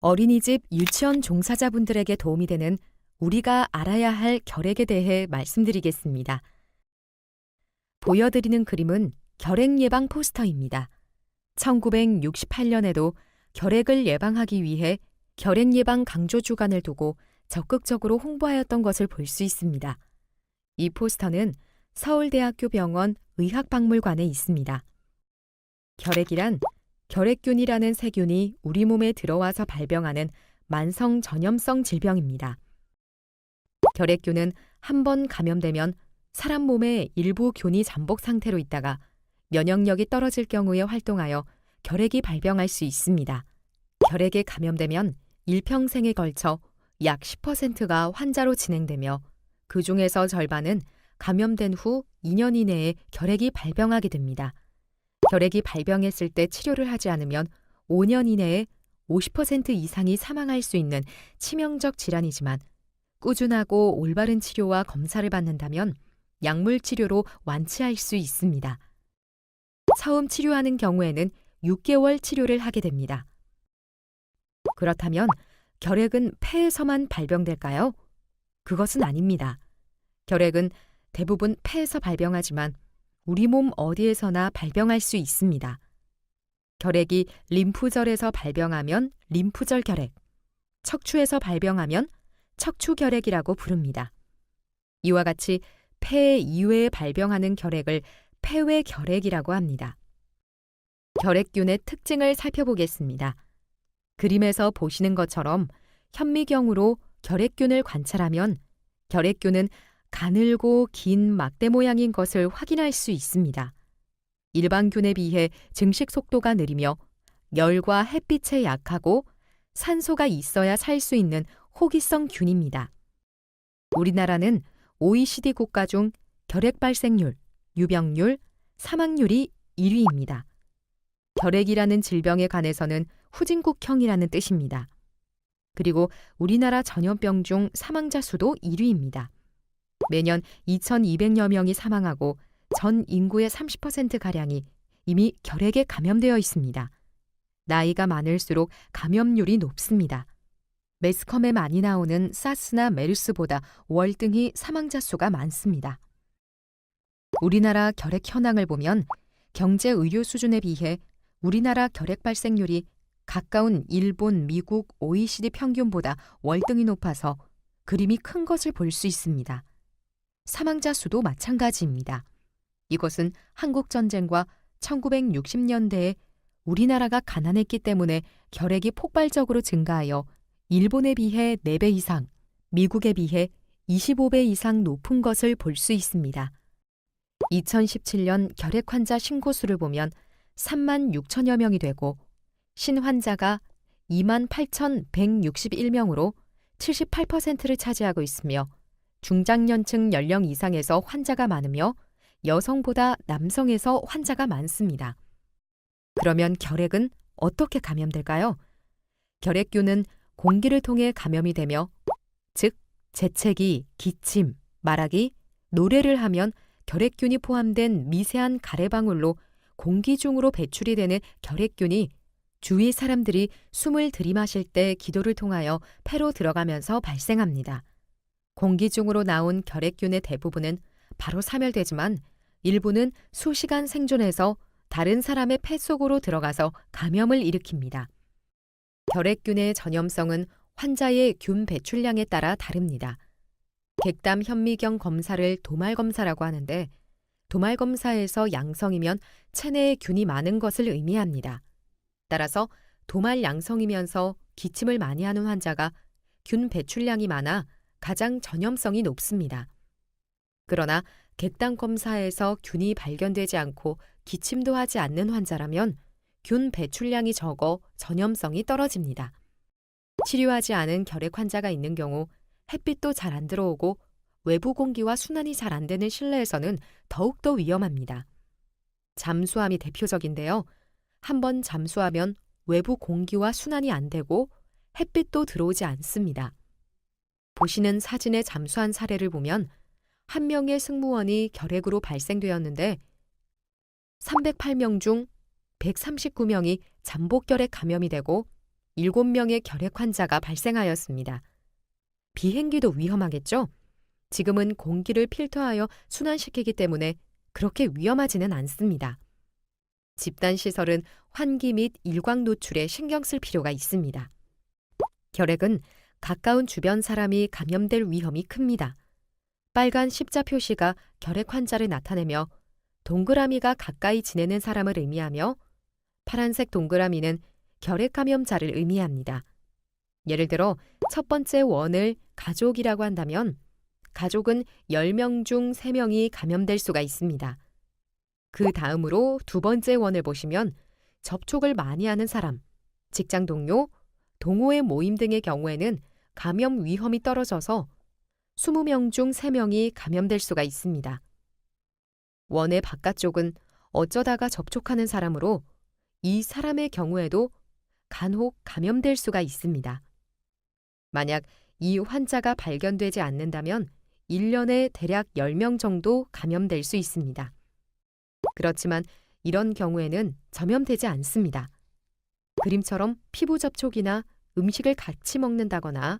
어린이집, 유치원 종사자분들에게 도움이 되는 우리가 알아야 할 결핵에 대해 말씀드리겠습니다. 보여드리는 그림은 결핵 예방 포스터입니다. 1968년에도 결핵을 예방하기 위해 결핵 예방 강조 주간을 두고 적극적으로 홍보하였던 것을 볼 수 있습니다. 이 포스터는 서울대학교 병원 의학박물관에 있습니다. 결핵이란 결핵균이라는 세균이 우리 몸에 들어와서 발병하는 만성 전염성 질병입니다. 결핵균은 한 번 감염되면 사람 몸의 일부 균이 잠복 상태로 있다가 면역력이 떨어질 경우에 활동하여 결핵이 발병할 수 있습니다. 결핵에 감염되면 일평생에 걸쳐 약 10%가 환자로 진행되며 그 중에서 절반은 감염된 후 2년 이내에 결핵이 발병하게 됩니다. 결핵이 발병했을 때 치료를 하지 않으면 5년 이내에 50% 이상이 사망할 수 있는 치명적 질환이지만 꾸준하고 올바른 치료와 검사를 받는다면 약물 치료로 완치할 수 있습니다. 처음 치료하는 경우에는 6개월 치료를 하게 됩니다. 그렇다면 결핵은 폐에서만 발병될까요? 그것은 아닙니다. 결핵은 대부분 폐에서 발병하지만 우리 몸 어디에서나 발병할 수 있습니다. 결핵이 림프절에서 발병하면 림프절 결핵, 척추에서 발병하면 척추 결핵이라고 부릅니다. 이와 같이 폐 이외에 발병하는 결핵을 폐외 결핵이라고 합니다. 결핵균의 특징을 살펴보겠습니다. 그림에서 보시는 것처럼 현미경으로 결핵균을 관찰하면 결핵균은 가늘고 긴 막대 모양인 것을 확인할 수 있습니다. 일반균에 비해 증식 속도가 느리며 열과 햇빛에 약하고 산소가 있어야 살 수 있는 호기성 균입니다. 우리나라는 OECD 국가 중 결핵 발생률, 유병률, 사망률이 1위입니다. 결핵이라는 질병에 관해서는 후진국형이라는 뜻입니다. 그리고 우리나라 전염병 중 사망자 수도 1위입니다. 매년 2,200여 명이 사망하고 전 인구의 30%가량이 이미 결핵에 감염되어 있습니다. 나이가 많을수록 감염률이 높습니다. 매스컴에 많이 나오는 사스나 메르스보다 월등히 사망자 수가 많습니다. 우리나라 결핵 현황을 보면 경제 의료 수준에 비해 우리나라 결핵 발생률이 가까운 일본, 미국, OECD 평균보다 월등히 높아서 그림이 큰 것을 볼 수 있습니다. 사망자 수도 마찬가지입니다. 이것은 한국전쟁과 1960년대에 우리나라가 가난했기 때문에 결핵이 폭발적으로 증가하여 일본에 비해 4배 이상, 미국에 비해 25배 이상 높은 것을 볼 수 있습니다. 2017년 결핵 환자 신고수를 보면 3만 6천여 명이 되고 신환자가 2만 8,161명으로 78%를 차지하고 있으며 중장년층 연령 이상에서 환자가 많으며 여성보다 남성에서 환자가 많습니다. 그러면 결핵은 어떻게 감염될까요? 결핵균은 공기를 통해 감염이 되며 즉 재채기, 기침, 말하기, 노래를 하면 결핵균이 포함된 미세한 가래방울로 공기 중으로 배출이 되는 결핵균이 주위 사람들이 숨을 들이마실 때 기도를 통하여 폐로 들어가면서 발생합니다. 공기 중으로 나온 결핵균의 대부분은 바로 사멸되지만 일부는 수시간 생존해서 다른 사람의 폐 속으로 들어가서 감염을 일으킵니다. 결핵균의 전염성은 환자의 균 배출량에 따라 다릅니다. 객담 현미경 검사를 도말 검사라고 하는데 도말 검사에서 양성이면 체내에 균이 많은 것을 의미합니다. 따라서 도말 양성이면서 기침을 많이 하는 환자가 균 배출량이 많아 가장 전염성이 높습니다. 그러나 객담 검사에서 균이 발견되지 않고 기침도 하지 않는 환자라면 균 배출량이 적어 전염성이 떨어집니다. 치료하지 않은 결핵 환자가 있는 경우 햇빛도 잘 안 들어오고 외부 공기와 순환이 잘 안 되는 실내에서는 더욱더 위험합니다. 잠수함이 대표적인데요. 한번 잠수하면 외부 공기와 순환이 안 되고 햇빛도 들어오지 않습니다. 보시는 사진의 잠수한 사례를 보면 한 명의 승무원이 결핵으로 발생되었는데 308명 중 139명이 잠복결핵 감염이 되고 7명의 결핵 환자가 발생하였습니다. 비행기도 위험하겠죠? 지금은 공기를 필터하여 순환시키기 때문에 그렇게 위험하지는 않습니다. 집단시설은 환기 및 일광 노출에 신경 쓸 필요가 있습니다. 결핵은 가까운 주변 사람이 감염될 위험이 큽니다. 빨간 십자 표시가 결핵 환자를 나타내며 동그라미가 가까이 지내는 사람을 의미하며 파란색 동그라미는 결핵 감염자를 의미합니다. 예를 들어 첫 번째 원을 가족이라고 한다면 가족은 10명 중 3명이 감염될 수가 있습니다. 그 다음으로 두 번째 원을 보시면 접촉을 많이 하는 사람, 직장 동료, 동호회 모임 등의 경우에는 감염 위험이 떨어져서 20명 중 3명이 감염될 수가 있습니다. 원의 바깥쪽은 어쩌다가 접촉하는 사람으로 이 사람의 경우에도 간혹 감염될 수가 있습니다. 만약 이 환자가 발견되지 않는다면 1년에 대략 10명 정도 감염될 수 있습니다. 그렇지만 이런 경우에는 전염되지 않습니다. 그림처럼 피부 접촉이나 음식을 같이 먹는다거나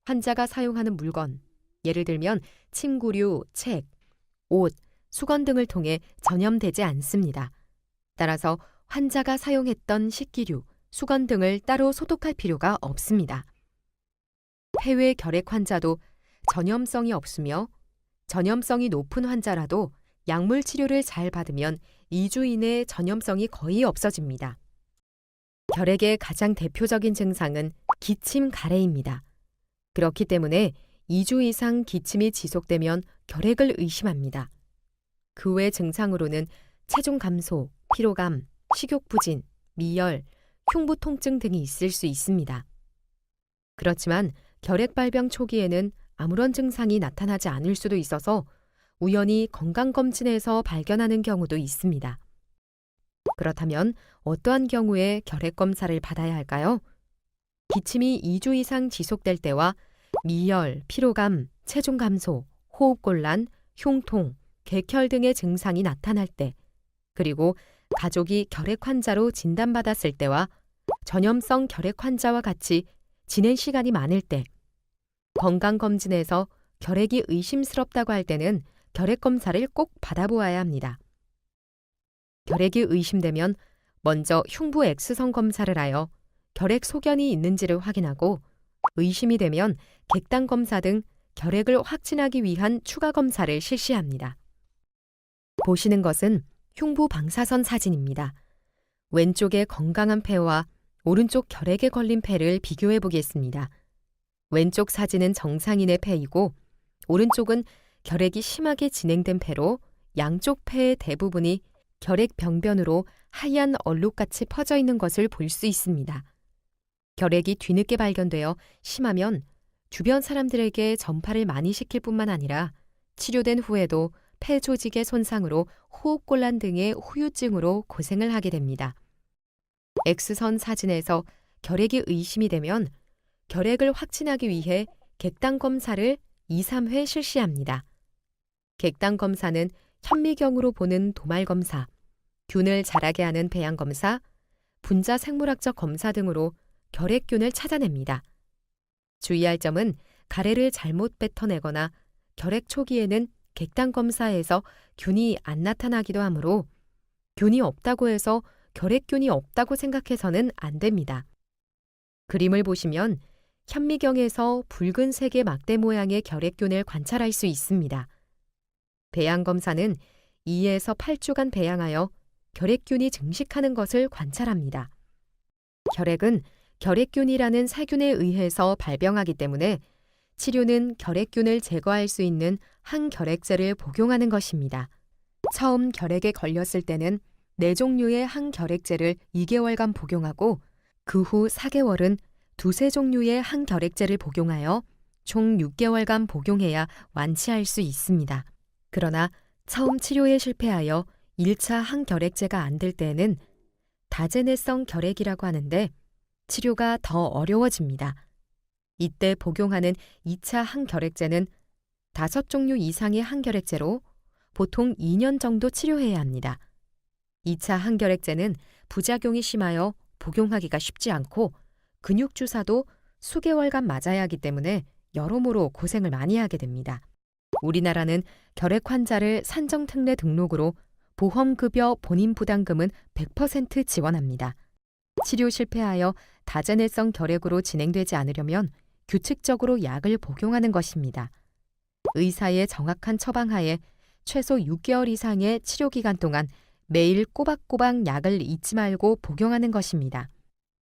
환자가 사용하는 물건, 예를 들면 침구류, 책, 옷, 수건 등을 통해 전염되지 않습니다. 따라서 환자가 사용했던 식기류, 수건 등을 따로 소독할 필요가 없습니다. 폐외 결핵 환자도 전염성이 없으며 전염성이 높은 환자라도 약물 치료를 잘 받으면 2주 이내에 전염성이 거의 없어집니다. 결핵의 가장 대표적인 증상은 기침 가래입니다. 그렇기 때문에 2주 이상 기침이 지속되면 결핵을 의심합니다. 그 외 증상으로는 체중 감소, 피로감, 식욕 부진, 미열, 흉부 통증 등이 있을 수 있습니다. 그렇지만 결핵 발병 초기에는 아무런 증상이 나타나지 않을 수도 있어서 우연히 건강검진에서 발견하는 경우도 있습니다. 그렇다면 어떠한 경우에 결핵 검사를 받아야 할까요? 기침이 2주 이상 지속될 때와 미열, 피로감, 체중 감소, 호흡곤란, 흉통, 객혈 등의 증상이 나타날 때, 그리고 가족이 결핵 환자로 진단받았을 때와 전염성 결핵 환자와 같이 지낸 시간이 많을 때, 건강검진에서 결핵이 의심스럽다고 할 때는 결핵 검사를 꼭 받아보아야 합니다. 결핵이 의심되면 먼저 흉부 X선 검사를 하여 결핵 소견이 있는지를 확인하고 의심이 되면 객단 검사 등 결핵을 확진하기 위한 추가 검사를 실시합니다. 보시는 것은 흉부 방사선 사진입니다. 왼쪽의 건강한 폐와 오른쪽 결핵에 걸린 폐를 비교해 보겠습니다. 왼쪽 사진은 정상인의 폐이고 오른쪽은 결핵이 심하게 진행된 폐로 양쪽 폐의 대부분이 결핵 병변으로 하얀 얼룩같이 퍼져 있는 것을 볼 수 있습니다. 결핵이 뒤늦게 발견되어 심하면 주변 사람들에게 전파를 많이 시킬 뿐만 아니라 치료된 후에도 폐 조직의 손상으로 호흡곤란 등의 후유증으로 고생을 하게 됩니다. X선 사진에서 결핵이 의심이 되면 결핵을 확진하기 위해 객단 검사를 2, 3회 실시합니다. 객단 검사는 현미경으로 보는 도말 검사, 균을 자라게 하는 배양 검사, 분자 생물학적 검사 등으로 결핵균을 찾아냅니다. 주의할 점은 가래를 잘못 뱉어내거나 결핵 초기에는 객단 검사에서 균이 안 나타나기도 하므로 균이 없다고 해서 결핵균이 없다고 생각해서는 안 됩니다. 그림을 보시면 현미경에서 붉은색의 막대 모양의 결핵균을 관찰할 수 있습니다. 배양 검사는 2에서 8주간 배양하여 결핵균이 증식하는 것을 관찰합니다. 결핵은 결핵균이라는 세균에 의해서 발병하기 때문에 치료는 결핵균을 제거할 수 있는 항결핵제를 복용하는 것입니다. 처음 결핵에 걸렸을 때는 4종류의 항결핵제를 2개월간 복용하고 그 후 4개월은 2, 종류의 항결핵제를 복용하여 총 6개월간 복용해야 완치할 수 있습니다. 그러나 처음 치료에 실패하여 1차 항결핵제가 안 될 때에는 다제네성 결핵이라고 하는데 치료가 더 어려워집니다. 이때 복용하는 2차 항결핵제는 5종류 이상의 항결핵제로 보통 2년 정도 치료해야 합니다. 2차 항결핵제는 부작용이 심하여 복용하기가 쉽지 않고 근육 주사도 수개월간 맞아야 하기 때문에 여러모로 고생을 많이 하게 됩니다. 우리나라는 결핵 환자를 산정특례 등록으로 보험급여 본인 부담금은 100% 지원합니다. 치료 실패하여 다전해성 결핵으로 진행되지 않으려면 규칙적으로 약을 복용하는 것입니다. 의사의 정확한 처방하에 최소 6개월 이상의 치료 기간 동안 매일 꼬박꼬박 약을 잊지 말고 복용하는 것입니다.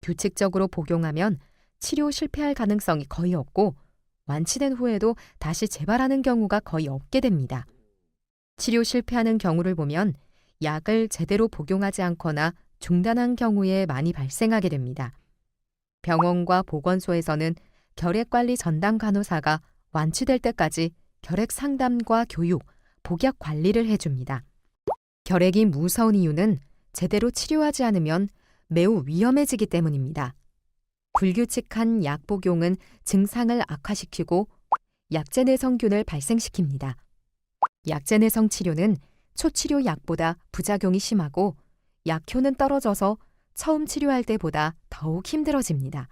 규칙적으로 복용하면 치료 실패할 가능성이 거의 없고 완치된 후에도 다시 재발하는 경우가 거의 없게 됩니다. 치료 실패하는 경우를 보면 약을 제대로 복용하지 않거나 중단한 경우에 많이 발생하게 됩니다. 병원과 보건소에서는 결핵관리 전담 간호사가 완치될 때까지 결핵 상담과 교육, 복약 관리를 해줍니다. 결핵이 무서운 이유는 제대로 치료하지 않으면 매우 위험해지기 때문입니다. 불규칙한 약 복용은 증상을 악화시키고 약제 내성균을 발생시킵니다. 약제 내성 치료는 초치료 약보다 부작용이 심하고 약효는 떨어져서 처음 치료할 때보다 더욱 힘들어집니다.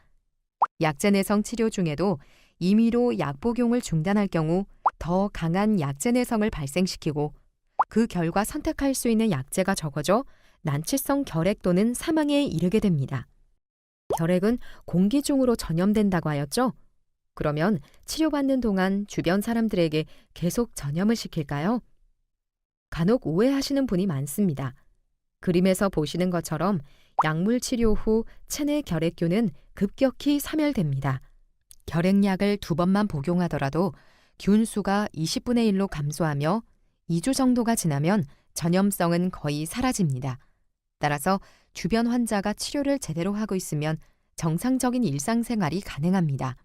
약제 내성 치료 중에도 임의로 약 복용을 중단할 경우 더 강한 약제 내성을 발생시키고 그 결과 선택할 수 있는 약제가 적어져 난치성 결핵 또는 사망에 이르게 됩니다. 결핵은 공기 중으로 전염된다고 하였죠? 그러면 치료받는 동안 주변 사람들에게 계속 전염을 시킬까요? 간혹 오해하시는 분이 많습니다. 그림에서 보시는 것처럼 약물 치료 후 체내 결핵균은 급격히 사멸됩니다. 결핵약을 2번만 복용하더라도 균수가 20분의 1로 감소하며 2주 정도가 지나면 전염성은 거의 사라집니다. 따라서 주변 환자가 치료를 제대로 하고 있으면 정상적인 일상생활이 가능합니다.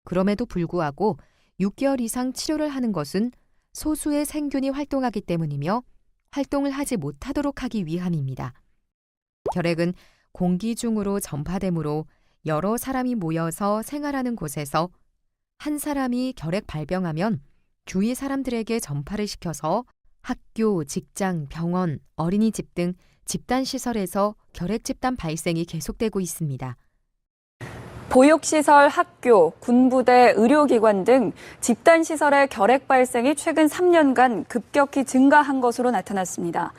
그럼에도 불구하고 6개월 이상 치료를 하는 것은 소수의 생균이 활동하기 때문이며 활동을 하지 못하도록 하기 위함입니다. 결핵은 공기 중으로 전파되므로 여러 사람이 모여서 생활하는 곳에서 한 사람이 결핵 발병하면 주위 사람들에게 전파를 시켜서 학교, 직장, 병원, 어린이집 등 집단시설에서 결핵 집단 발생이 계속되고 있습니다. 보육시설, 학교, 군부대, 의료기관 등 집단시설의 결핵 발생이 최근 3년간 급격히 증가한 것으로 나타났습니다.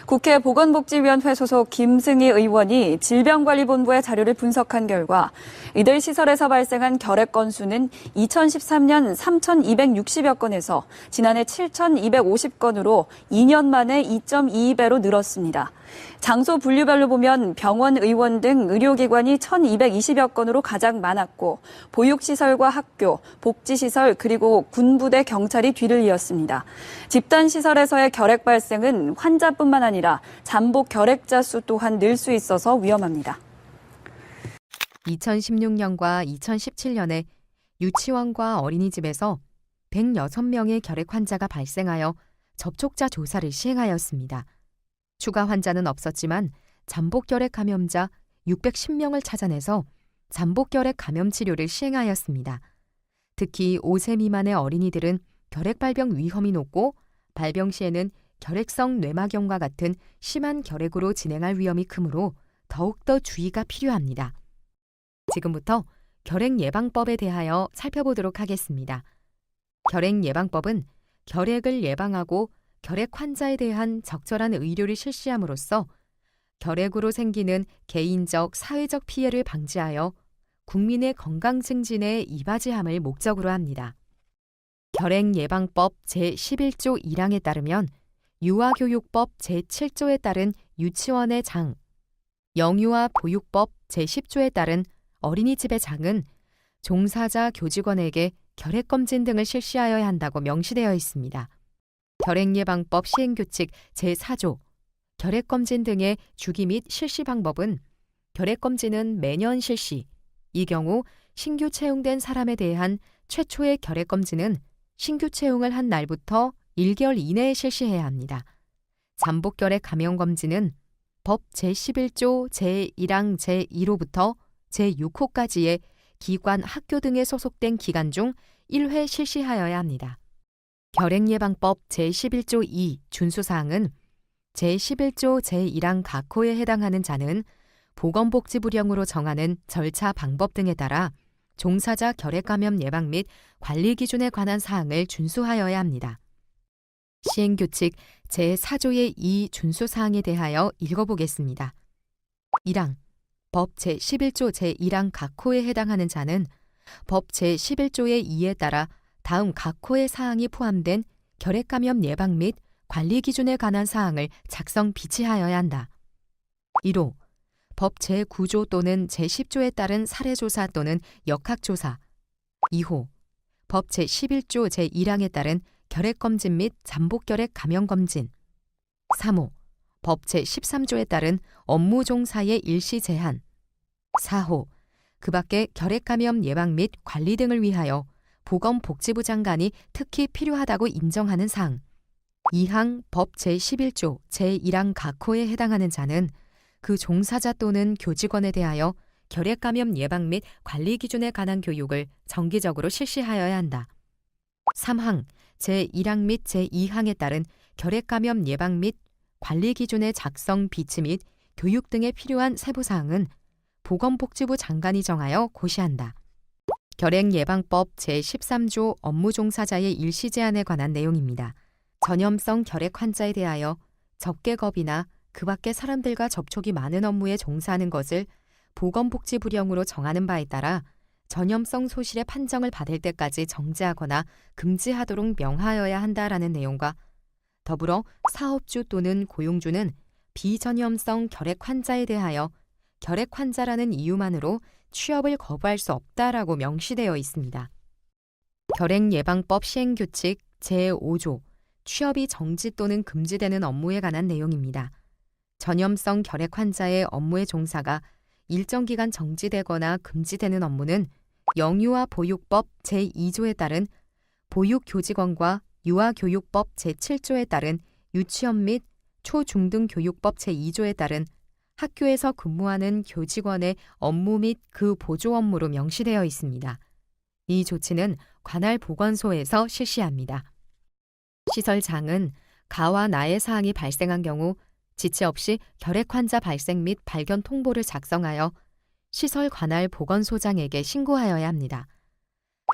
국회 보건복지위원회 소속 김승희 의원이 질병관리본부의 자료를 분석한 결과 이들 시설에서 발생한 결핵 건수는 2013년 3,260여 건에서 지난해 7,250건으로 2년 만에 2.22배로 늘었습니다. 장소 분류별로 보면 병원, 의원 등 의료기관이 1,220여 건으로 가장 많았고 보육시설과 학교, 복지시설 그리고 군부대, 경찰이 뒤를 이었습니다. 집단시설에서의 결핵 발생은 환자뿐만 아니라 잠복 결핵자 수 또한 늘 수 있어서 위험합니다. 2016년과 2017년에 유치원과 어린이집에서 106명의 결핵 환자가 발생하여 접촉자 조사를 시행하였습니다. 추가 환자는 없었지만 잠복결핵 감염자 610명을 찾아내서 잠복결핵 감염 치료를 시행하였습니다. 특히 5세 미만의 어린이들은 결핵 발병 위험이 높고 발병 시에는 결핵성 뇌막염과 같은 심한 결핵으로 진행할 위험이 크므로 더욱더 주의가 필요합니다. 지금부터 결핵 예방법에 대하여 살펴보도록 하겠습니다. 결핵 예방법은 결핵을 예방하고 결핵 환자에 대한 적절한 의료를 실시함으로써 결핵으로 생기는 개인적, 사회적 피해를 방지하여 국민의 건강 증진에 이바지함을 목적으로 합니다. 결핵 예방법 제11조 1항에 따르면 유아교육법 제7조에 따른 유치원의 장, 영유아 보육법 제10조에 따른 어린이집의 장은 종사자 교직원에게 결핵검진 등을 실시하여야 한다고 명시되어 있습니다. 결핵예방법 시행규칙 제4조, 결핵검진 등의 주기 및 실시 방법은 결핵검진은 매년 실시, 이 경우 신규 채용된 사람에 대한 최초의 결핵검진은 신규 채용을 한 날부터 1개월 이내에 실시해야 합니다. 잠복결핵 감염검진은 법 제11조 제1항 제1호부터 제6호까지의 기관, 학교 등에 소속된 기간 중 1회 실시하여야 합니다. 결핵예방법 제11조 2 준수사항은 제11조 제1항 각호에 해당하는 자는 보건복지부령으로 정하는 절차 방법 등에 따라 종사자 결핵 감염 예방 및 관리 기준에 관한 사항을 준수하여야 합니다. 시행규칙 제4조의 2 준수사항에 대하여 읽어보겠습니다. 1항 법 제11조 제1항 각 호에 해당하는 자는 법 제11조의 2에 따라 다음 각 호의 사항이 포함된 결핵 감염 예방 및 관리 기준에 관한 사항을 작성 비치하여야 한다. 1호 법 제9조 또는 제10조에 따른 사례조사 또는 역학조사. 2호 법 제11조 제1항에 따른 결핵검진 및 잠복결핵 감염검진. 3호 법 제13조에 따른 업무 종사의 일시 제한. 4호 그 밖에 결핵 감염 예방 및 관리 등을 위하여 보건복지부 장관이 특히 필요하다고 인정하는 사항. 2항 법 제11조 제1항 각 호에 해당하는 자는 그 종사자 또는 교직원에 대하여 결핵 감염 예방 및 관리 기준에 관한 교육을 정기적으로 실시하여야 한다. 3항 제1항 및 제2항에 따른 결핵 감염 예방 및 관리 기준의 작성 비치 및 교육 등에 필요한 세부사항은 보건복지부 장관이 정하여 고시한다. 결핵 예방법 제13조 업무 종사자의 일시 제한에 관한 내용입니다. 전염성 결핵 환자에 대하여 적개겁이나 그 밖의 사람들과 접촉이 많은 업무에 종사하는 것을 보건복지부령으로 정하는 바에 따라 전염성 소실의 판정을 받을 때까지 정지하거나 금지하도록 명하여야 한다라는 내용과 더불어 사업주 또는 고용주는 비전염성 결핵 환자에 대하여 결핵 환자라는 이유만으로 취업을 거부할 수 없다라고 명시되어 있습니다. 결핵 예방법 시행규칙 제5조 취업이 정지 또는 금지되는 업무에 관한 내용입니다. 전염성 결핵 환자의 업무의 종사가 일정 기간 정지되거나 금지되는 업무는 영유아 보육법 제2조에 따른 보육교직원과 유아교육법 제7조에 따른 유치원 및 초중등 교육법 제2조에 따른 학교에서 근무하는 교직원의 업무 및 그 보조 업무로 명시되어 있습니다. 이 조치는 관할 보건소에서 실시합니다. 시설장은 가와 나의 사항이 발생한 경우 지체 없이 결핵 환자 발생 및 발견 통보를 작성하여 시설 관할 보건소장에게 신고하여야 합니다.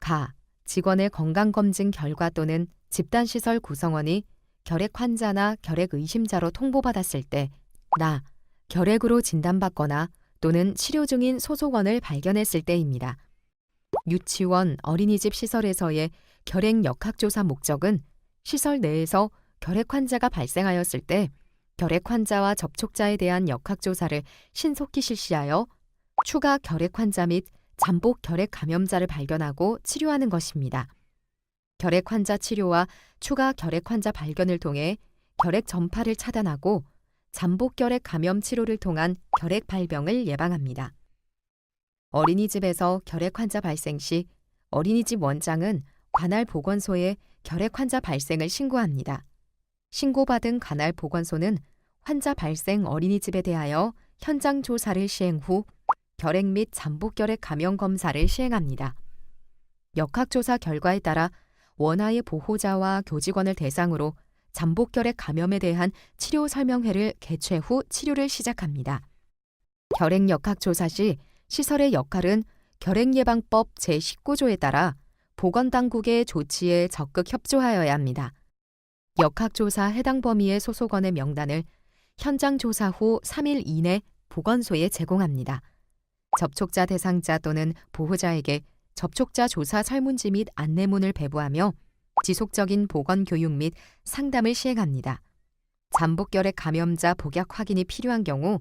가, 직원의 건강검진 결과 또는 집단시설 구성원이 결핵 환자나 결핵 의심자로 통보받았을 때 나, 결핵으로 진단받거나 또는 치료 중인 소속원을 발견했을 때입니다. 유치원, 어린이집 시설에서의 결핵 역학조사 목적은 시설 내에서 결핵 환자가 발생하였을 때 결핵 환자와 접촉자에 대한 역학조사를 신속히 실시하여 추가 결핵 환자 및 잠복 결핵 감염자를 발견하고 치료하는 것입니다. 결핵 환자 치료와 추가 결핵 환자 발견을 통해 결핵 전파를 차단하고 잠복 결핵 감염 치료를 통한 결핵 발병을 예방합니다. 어린이집에서 결핵 환자 발생 시 어린이집 원장은 관할 보건소에 결핵 환자 발생을 신고합니다. 신고받은 관할 보건소는 환자 발생 어린이집에 대하여 현장 조사를 시행 후 결핵 및 잠복 결핵 감염 검사를 시행합니다. 역학조사 결과에 따라 원하의 보호자와 교직원을 대상으로 잠복 결핵 감염에 대한 치료 설명회를 개최 후 치료를 시작합니다. 결핵 역학조사 시 시설의 역할은 결핵 예방법 제19조에 따라 보건당국의 조치에 적극 협조하여야 합니다. 역학조사 해당 범위의 소속원의 명단을 현장 조사 후 3일 이내 보건소에 제공합니다. 접촉자 대상자 또는 보호자에게 접촉자 조사 설문지 및 안내문을 배부하며 지속적인 보건 교육 및 상담을 시행합니다. 잠복 결핵 감염자 복약 확인이 필요한 경우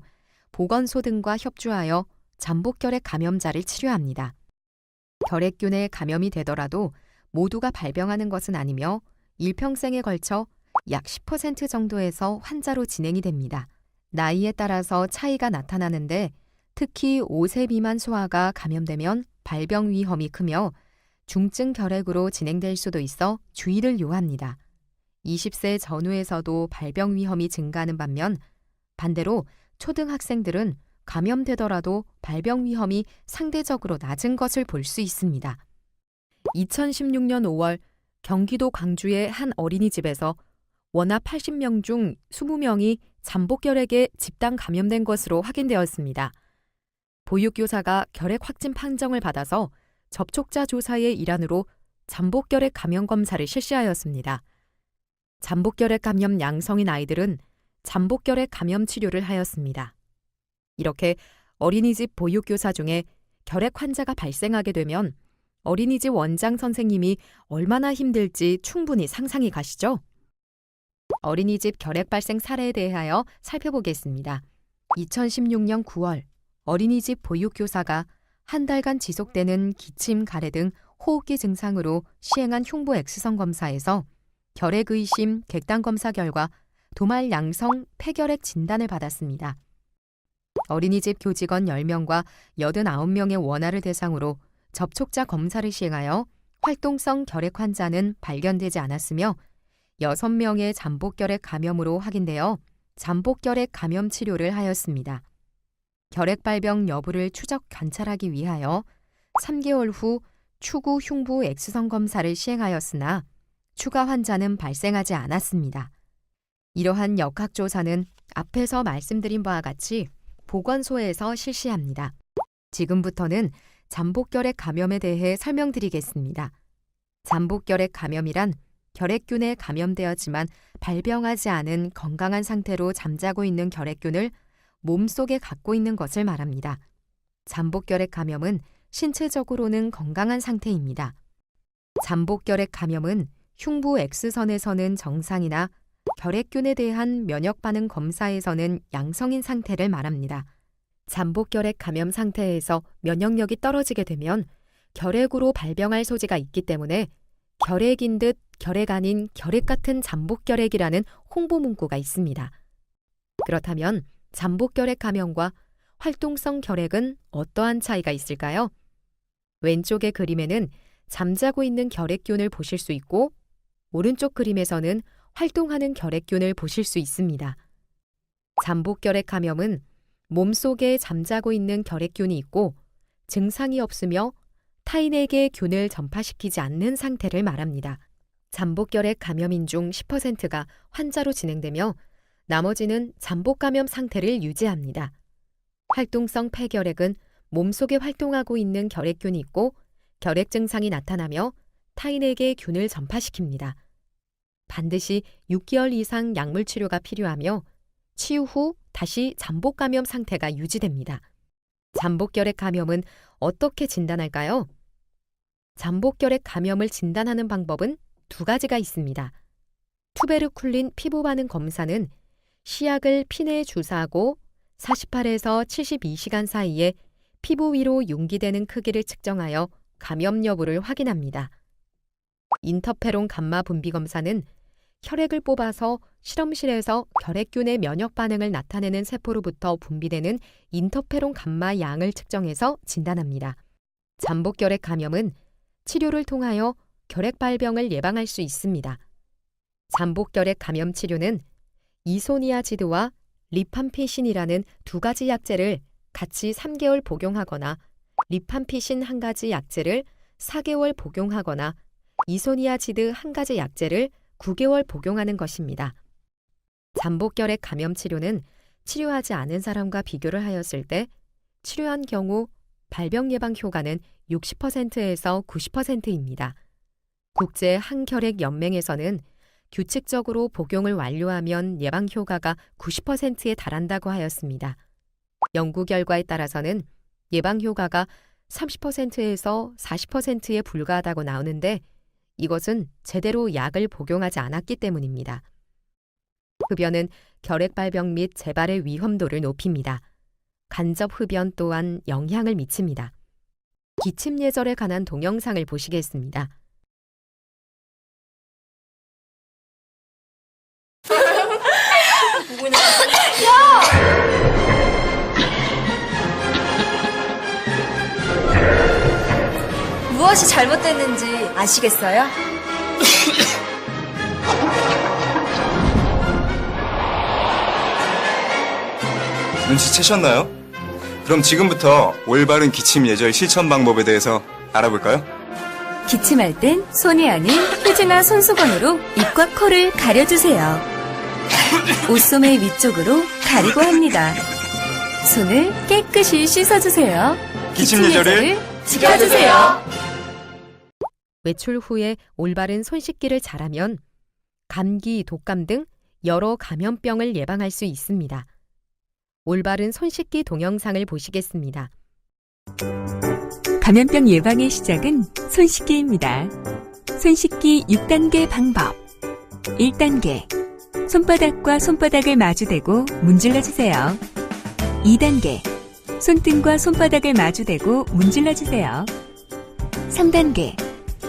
보건소 등과 협조하여 잠복 결핵 감염자를 치료합니다. 결핵균에 감염이 되더라도 모두가 발병하는 것은 아니며 일평생에 걸쳐 약 10% 정도에서 환자로 진행이 됩니다. 나이에 따라서 차이가 나타나는데 특히 5세 미만 소아가 감염되면 발병 위험이 크며 중증 결핵으로 진행될 수도 있어 주의를 요합니다. 20세 전후에서도 발병 위험이 증가하는 반면 반대로 초등학생들은 감염되더라도 발병 위험이 상대적으로 낮은 것을 볼 수 있습니다. 2016년 5월 경기도 광주의 한 어린이집에서 원아 80명 중 20명이 잠복 결핵에 집단 감염된 것으로 확인되었습니다. 보육교사가 결핵 확진 판정을 받아서 접촉자 조사의 일환으로 잠복결핵 감염 검사를 실시하였습니다. 잠복결핵 감염 양성인 아이들은 잠복결핵 감염 치료를 하였습니다. 이렇게 어린이집 보육교사 중에 결핵 환자가 발생하게 되면 어린이집 원장 선생님이 얼마나 힘들지 충분히 상상이 가시죠? 어린이집 결핵 발생 사례에 대하여 살펴보겠습니다. 2016년 9월 어린이집 보육교사가 한 달간 지속되는 기침, 가래 등 호흡기 증상으로 시행한 흉부 X선 검사에서 결핵 의심 객단 검사 결과 도말 양성 폐결핵 진단을 받았습니다. 어린이집 교직원 10명과 89명의 원아를 대상으로 접촉자 검사를 시행하여 활동성 결핵 환자는 발견되지 않았으며 6명의 잠복결핵 감염으로 확인되어 잠복결핵 감염 치료를 하였습니다. 결핵 발병 여부를 추적 관찰하기 위하여 3개월 후 추구 흉부 X선 검사를 시행하였으나 추가 환자는 발생하지 않았습니다. 이러한 역학조사는 앞에서 말씀드린 바와 같이 보건소에서 실시합니다. 지금부터는 잠복결핵 감염에 대해 설명드리겠습니다. 잠복결핵 감염이란 결핵균에 감염되었지만 발병하지 않은 건강한 상태로 잠자고 있는 결핵균을 몸속에 갖고 있는 것을 말합니다. 잠복결핵 감염은 신체적으로는 건강한 상태입니다. 잠복결핵 감염은 흉부 X선에서는 정상이나 결핵균에 대한 면역 반응 검사에서는 양성인 상태를 말합니다. 잠복결핵 감염 상태에서 면역력이 떨어지게 되면 결핵으로 발병할 소지가 있기 때문에 결핵인 듯 결핵 아닌 결핵 같은 잠복결핵이라는 홍보 문구가 있습니다. 그렇다면 잠복결핵 감염과 활동성 결핵은 어떠한 차이가 있을까요? 왼쪽의 그림에는 잠자고 있는 결핵균을 보실 수 있고 오른쪽 그림에서는 활동하는 결핵균을 보실 수 있습니다. 잠복결핵 감염은 몸속에 잠자고 있는 결핵균이 있고 증상이 없으며 타인에게 균을 전파시키지 않는 상태를 말합니다. 잠복결핵 감염인 중 10%가 환자로 진행되며 나머지는 잠복감염 상태를 유지합니다. 활동성 폐결핵은 몸속에 활동하고 있는 결핵균이 있고 결핵 증상이 나타나며 타인에게 균을 전파시킵니다. 반드시 6개월 이상 약물 치료가 필요하며 치유 후 다시 잠복감염 상태가 유지됩니다. 잠복결핵 감염은 어떻게 진단할까요? 잠복결핵 감염을 진단하는 방법은 2가지가 있습니다. 투베르쿨린 피부 반응 검사는 시약을 피내에 주사하고 48에서 72시간 사이에 피부 위로 융기되는 크기를 측정하여 감염 여부를 확인합니다. 인터페론 감마 분비 검사는 혈액을 뽑아서 실험실에서 결핵균의 면역 반응을 나타내는 세포로부터 분비되는 인터페론 감마 양을 측정해서 진단합니다. 잠복결핵 감염은 치료를 통하여 결핵 발병을 예방할 수 있습니다. 잠복결핵 감염 치료는 이소니아지드와 리팜피신이라는 2가지 약제를 같이 3개월 복용하거나 리팜피신 1가지 약제를 4개월 복용하거나 이소니아지드 1가지 약제를 9개월 복용하는 것입니다. 잠복결핵 감염 치료는 치료하지 않은 사람과 비교를 하였을 때 치료한 경우 발병 예방 효과는 60%에서 90%입니다. 국제 항결핵 연맹에서는 규칙적으로 복용을 완료하면 예방 효과가 90%에 달한다고 하였습니다. 연구 결과에 따라서는 예방 효과가 30%에서 40%에 불과하다고 나오는데 이것은 제대로 약을 복용하지 않았기 때문입니다. 흡연은 결핵 발병 및 재발의 위험도를 높입니다. 간접 흡연 또한 영향을 미칩니다. 기침 예절에 관한 동영상을 보시겠습니다. 무엇이 잘못됐는지 아시겠어요? 눈치채셨나요? 그럼 지금부터 올바른 기침 예절 실천 방법에 대해서 알아볼까요? 기침할 땐 손이 아닌 휴지나 손수건으로 입과 코를 가려주세요. 옷소매 위쪽으로 가리고 합니다. 손을 깨끗이 씻어주세요. 기침 예절을 지켜주세요. 외출 후에 올바른 손 씻기를 잘하면 감기, 독감 등 여러 감염병을 예방할 수 있습니다. 올바른 손 씻기 동영상을 보시겠습니다. 감염병 예방의 시작은 손 씻기입니다. 손 씻기 6단계 방법. 1단계. 손바닥과 손바닥을 마주대고 문질러주세요. 2단계. 손등과 손바닥을 마주대고 문질러주세요. 3단계.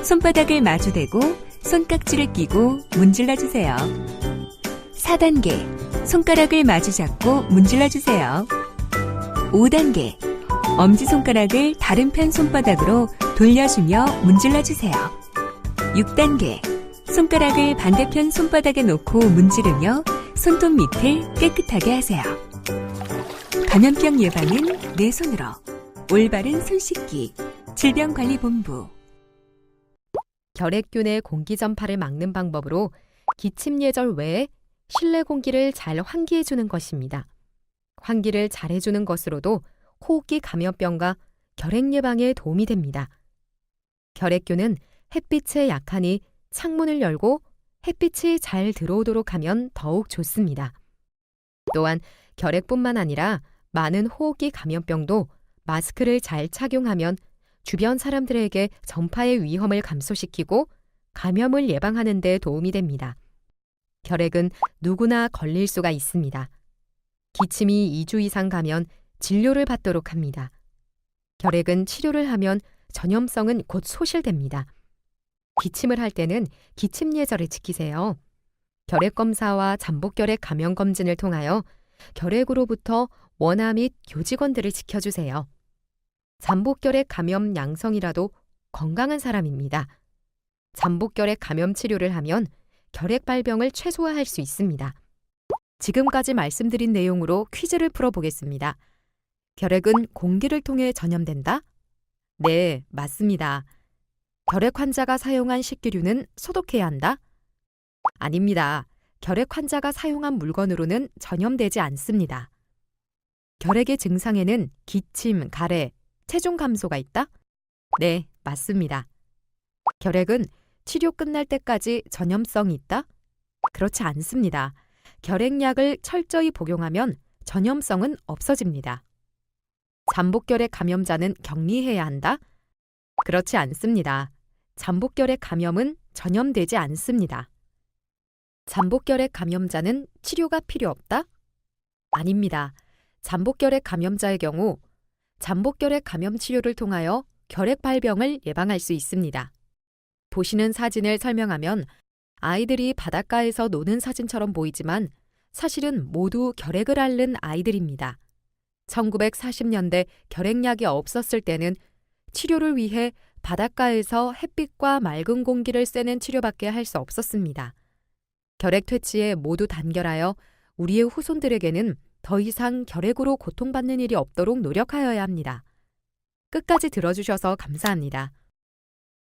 손바닥을 마주대고 손깍지를 끼고 문질러주세요. 4단계. 손가락을 마주 잡고 문질러주세요. 5단계. 엄지손가락을 다른 편 손바닥으로 돌려주며 문질러주세요. 6단계. 손가락을 반대편 손바닥에 놓고 문지르며 손톱 밑을 깨끗하게 하세요. 감염병 예방은 내 손으로. 올바른 손 씻기. 질병관리본부. 결핵균의 공기 전파를 막는 방법으로 기침 예절 외에 실내 공기를 잘 환기해주는 것입니다. 환기를 잘해주는 것으로도 호흡기 감염병과 결핵 예방에 도움이 됩니다. 결핵균은 햇빛에 약하니 창문을 열고 햇빛이 잘 들어오도록 하면 더욱 좋습니다. 또한 결핵뿐만 아니라 많은 호흡기 감염병도 마스크를 잘 착용하면 주변 사람들에게 전파의 위험을 감소시키고 감염을 예방하는 데 도움이 됩니다. 결핵은 누구나 걸릴 수가 있습니다. 기침이 2주 이상 가면 진료를 받도록 합니다. 결핵은 치료를 하면 전염성은 곧 소실됩니다. 기침을 할 때는 기침 예절을 지키세요. 결핵 검사와 잠복결핵 감염 검진을 통하여 결핵으로부터 원암 및 교직원들을 지켜주세요. 잠복결핵 감염 양성이라도 건강한 사람입니다. 잠복결핵 감염 치료를 하면 결핵 발병을 최소화할 수 있습니다. 지금까지 말씀드린 내용으로 퀴즈를 풀어보겠습니다. 결핵은 공기를 통해 전염된다? 네, 맞습니다. 결핵 환자가 사용한 식기류는 소독해야 한다? 아닙니다. 결핵 환자가 사용한 물건으로는 전염되지 않습니다. 결핵의 증상에는 기침, 가래, 체중 감소가 있다? 네, 맞습니다. 결핵은 치료 끝날 때까지 전염성이 있다? 그렇지 않습니다. 결핵약을 철저히 복용하면 전염성은 없어집니다. 잠복결핵 감염자는 격리해야 한다? 그렇지 않습니다. 잠복결핵 감염은 전염되지 않습니다. 잠복결핵 감염자는 치료가 필요 없다? 아닙니다. 잠복결핵 감염자의 경우 잠복결핵 감염 치료를 통하여 결핵 발병을 예방할 수 있습니다. 보시는 사진을 설명하면 아이들이 바닷가에서 노는 사진처럼 보이지만 사실은 모두 결핵을 앓는 아이들입니다. 1940년대 결핵약이 없었을 때는 치료를 위해 바닷가에서 햇빛과 맑은 공기를 쐬는 치료밖에 할 수 없었습니다. 결핵 퇴치에 모두 단결하여 우리의 후손들에게는 더 이상 결핵으로 고통받는 일이 없도록 노력하여야 합니다. 끝까지 들어주셔서 감사합니다.